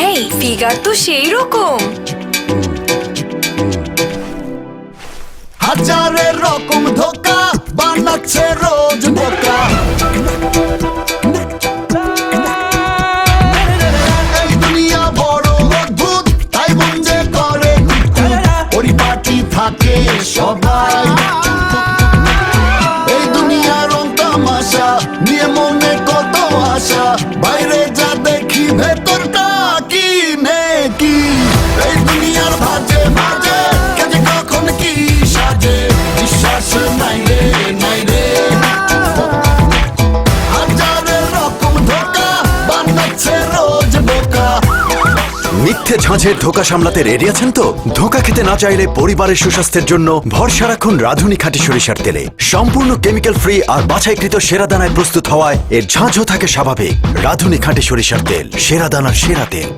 এই ফিগার তো সেই রকম। হাজারের রকম ধোকা বানাচ্ছে রোজ বোকা। এই দুনিয়া বড় অদ্ভুত, তাই মন যে করে পরিপাটি থাকে সবাই। এই দুনিয়ার তামাশা নিয়ে মনে কত আশা, বাইরে যা দেখি ভেতরটা কি নেকি। এই দুনিয়ার ভাজে ভাজে কেটে কখন কি সাজে, বিশ্বাস নাই রে নাই রে। হাজারের রকম ধোকা বানাচ্ছে রোজ বোকা। মিথ্যে ঝাঁঝের ধোঁকা সামলাতে রেডি আছেন তো? ধোঁকা খেতে না চাইলে পরিবারের সুস্বাস্থ্যের জন্য ভরসা রাখুন রাঁধুনি খাঁটি সরিষার তেলে। সম্পূর্ণ কেমিক্যাল ফ্রি আর বাছাইকৃত সেরা দানায় প্রস্তুত হওয়ায় এর ঝাঁঝও থাকে স্বাভাবিক। রাঁধুনি খাঁটি সরিষার তেল, সেরা দানার সেরা তেল।